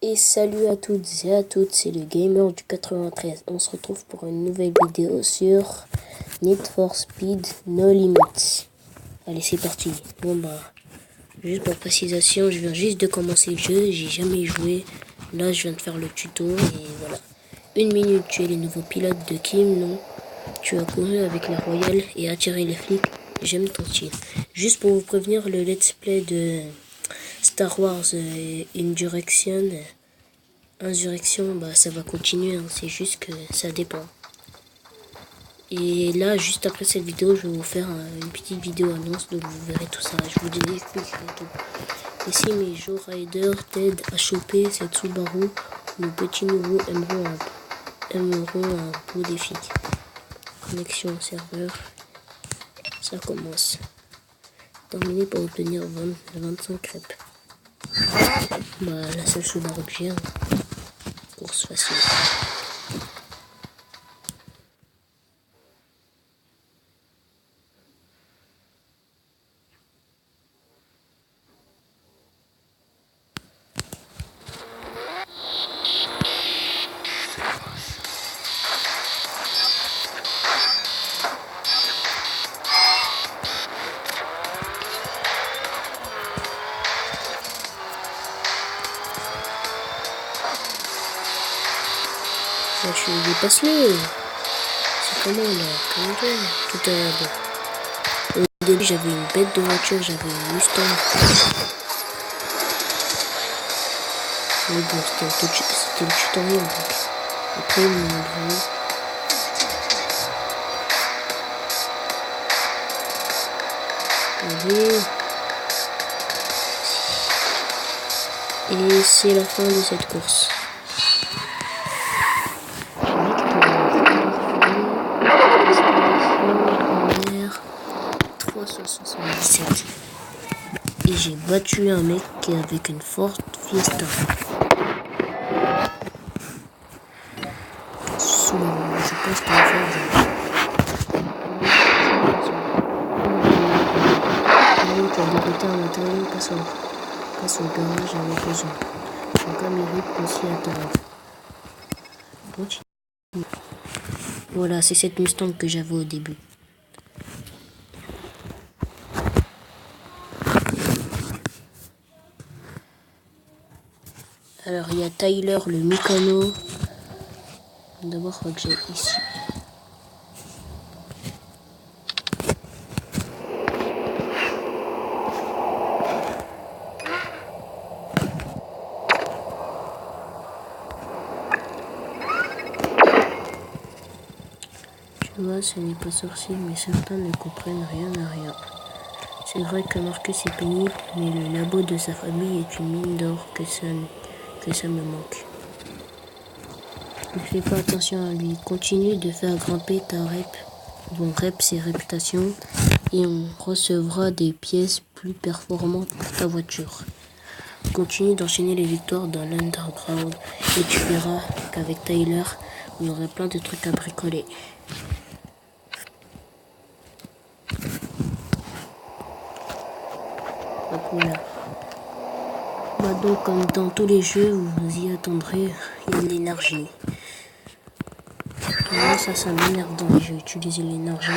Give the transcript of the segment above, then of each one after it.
Et salut à toutes et à toutes, c'est le gamer du 93. On se retrouve pour une nouvelle vidéo sur Need for Speed No Limits. Allez, c'est parti. Bon bah, juste pour précisation, je viens juste de commencer le jeu, j'ai jamais joué. Là, je viens de faire le tuto et voilà. 1 minute, tu es le nouveau pilote de Kim, non? Tu as couru avec la Royale et attiré les flics. J'aime ton style. Juste pour vous prévenir, le let's play de Star Wars Insurrection, bah ça va continuer, hein. C'est juste que ça dépend. Et là, juste après cette vidéo, je vais vous faire une petite vidéo annonce, donc vous verrez tout ça. Je vous expliquerai tout. Ici, mes Joe Rider t'aident à choper cette Subaru. Nos petits nouveaux aimeront un beau défi. Connexion au serveur. Ça commence. Terminé pour obtenir 25 crêpes. Bah, la seule Subaru que j'ai, hein. Course facile. Je dépasse-le. C'est comment là? Comment tout à l'heure. Au début, j'avais une bête de voiture, j'avais une Mustang. Mais bon, c'était le tutoriel. Donc. Après, ils m'ont donné. Allez. Et c'est la fin de cette course. 377. Et j'ai battu un mec avec une Ford Fiesta. Je pense qu'il va faire t'as dégoûté un matériau, passe au garage avec les gens. Ton cas mérite aussi à toi. Continue. Voilà, c'est cette Mustang que j'avais au début. Alors, il y a Tyler, le mécano. D'abord, il faut que j'aille ici. Tu vois, ce n'est pas sorcier, mais certains ne comprennent rien à rien. C'est vrai que Marcus est pénible, mais le labo de sa famille est une mine d'or que ça me manque. Ne fais pas attention à lui. Continue de faire grimper ta rep. Bon, rep, c'est réputation. Et on recevra des pièces plus performantes pour ta voiture. Continue d'enchaîner les victoires dans l'underground. Et tu verras qu'avec Tyler, vous aurez plein de trucs à bricoler. Donc voilà. Bah donc, comme dans tous les jeux, vous vous y attendrez, il y a de l'énergie. Moi, ça m'énerve dans les jeux, utiliser l'énergie.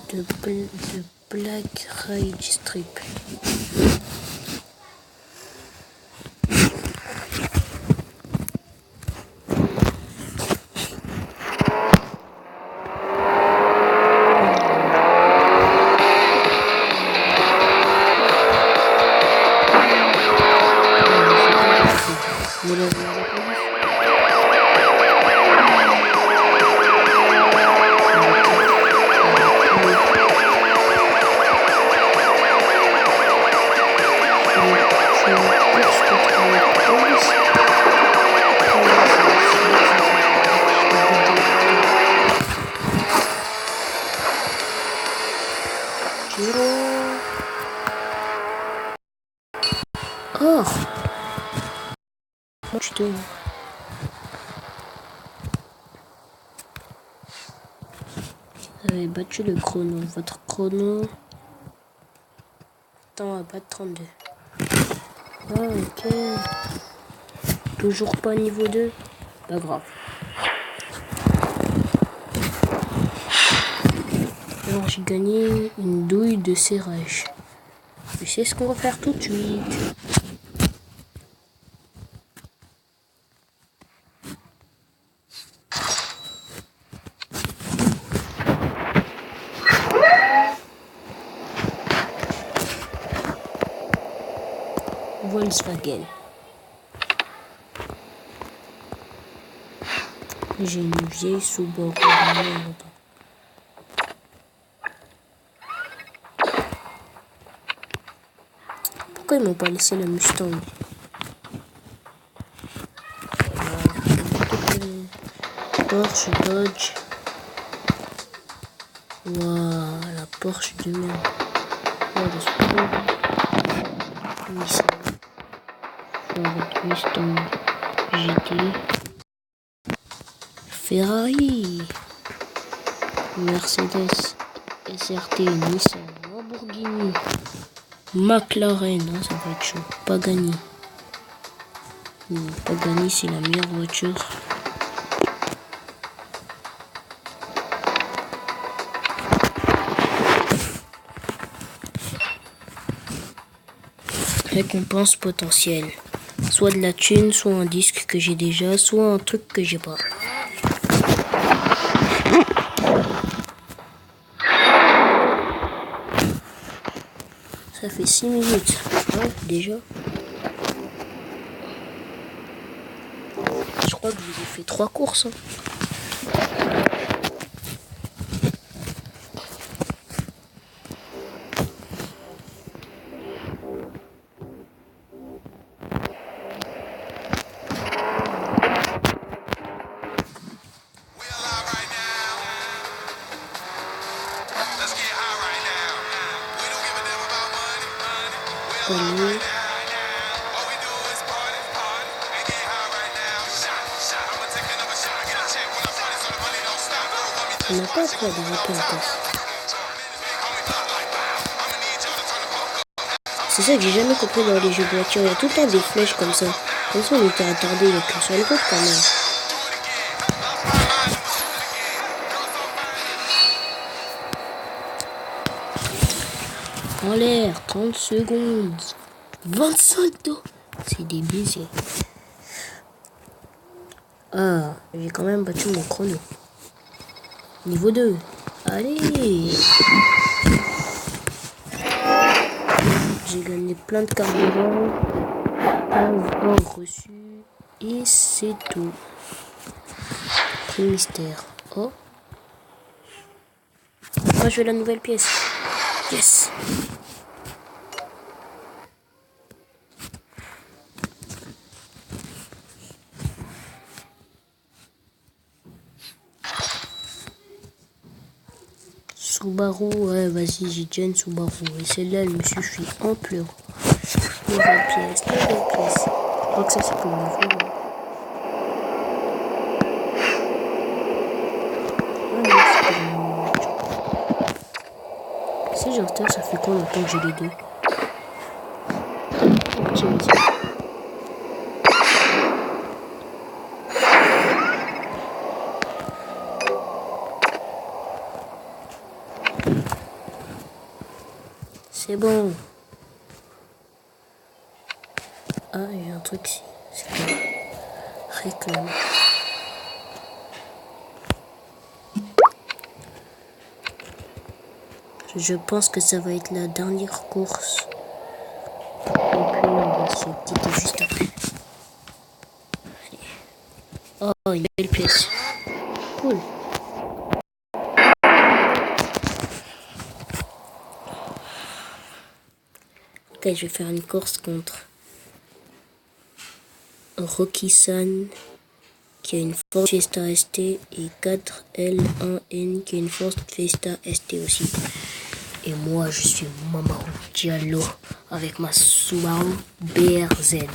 De Black Rage Strip. Oh, tu te... avez battu le chrono. Votre chrono tend à battre 32. Ah, ok. Toujours pas niveau 2. Pas grave. Alors j'ai gagné une douille de serrage. Je sais ce qu'on va faire tout de suite. Volkswagen. J'ai une vieille Subaru. Pourquoi ils m'ont pas laissé le Mustang? Porsche, Dodge. Waouh, la Porsche du même. Nissan. Ford Mustang GT. Ferrari. Mercedes. SRT. Nissan. Lamborghini. McLaren. Hein, ça va être chaud. Pagani. Pagani, c'est la meilleure voiture. Récompense potentielle. Soit de la thune, soit un disque que j'ai déjà, soit un truc que j'ai pas. Ça fait 6 minutes. Ouais, déjà. Je crois que je vous ai fait 3 courses. Hein. Allez. On n'a pas encore développé encore. C'est ça que j'ai jamais compris dans les jeux de voiture. Il y a tout le temps des flèches comme ça. Comme ça on était attardé, il y a qu'une seule route quand même. En l'air, 30 secondes. 25 dos. C'est des baisers. Ah, j'ai quand même battu mon chrono. Niveau 2. Allez. J'ai gagné plein de carburant. Un reçu. Et c'est tout. Prix mystère. Oh. Moi je veux la nouvelle pièce. Yes. Subaru, ouais, vas-y, j'ai déjà une Subaru. Et celle-là, elle me suffit amplement. Nouvelle pièce, nouvelle pièce. Je crois que ça, c'est pour le nouveau. Si j'ai retard, ça fait combien de temps que j'ai les deux? Optimiser. C'est bon. Ah, il y a un truc ici. C'est quoi? Réclame. Je pense que ça va être la dernière course. Et puis on va se quitter juste après. Oh, une belle pièce. Cool. Ok, je vais faire une course contre Rocky-san qui a une Ford Fiesta ST et 4L1N qui a une Ford Fiesta ST aussi. Et moi je suis Mamoru Diallo avec ma Subaru BRZ.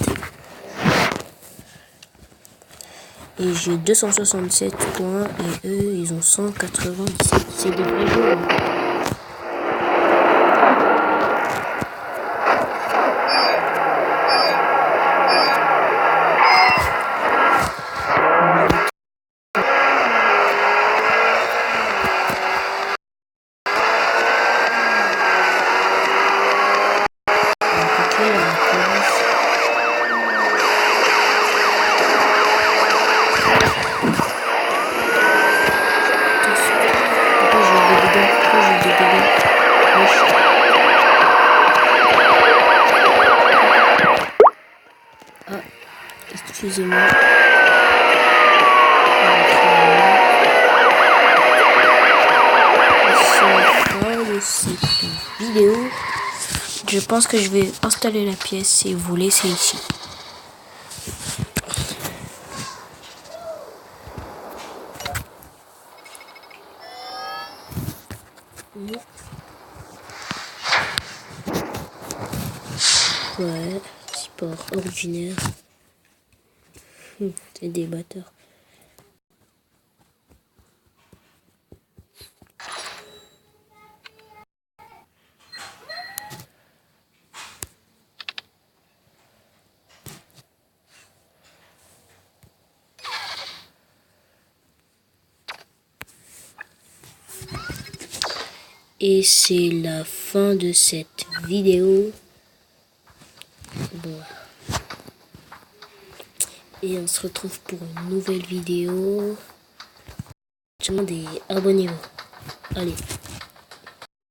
Et j'ai 267 points et eux, ils ont 197. C'est des vrais joueurs. Excusez-moi. C'est la fin de cette vidéo. Je pense que je vais installer la pièce et vous laisser ici. Ouais, support ordinaire. C'est des batteurs. Et c'est la fin de cette vidéo. Bon. Et on se retrouve pour une nouvelle vidéo. Et abonnez-vous. Allez.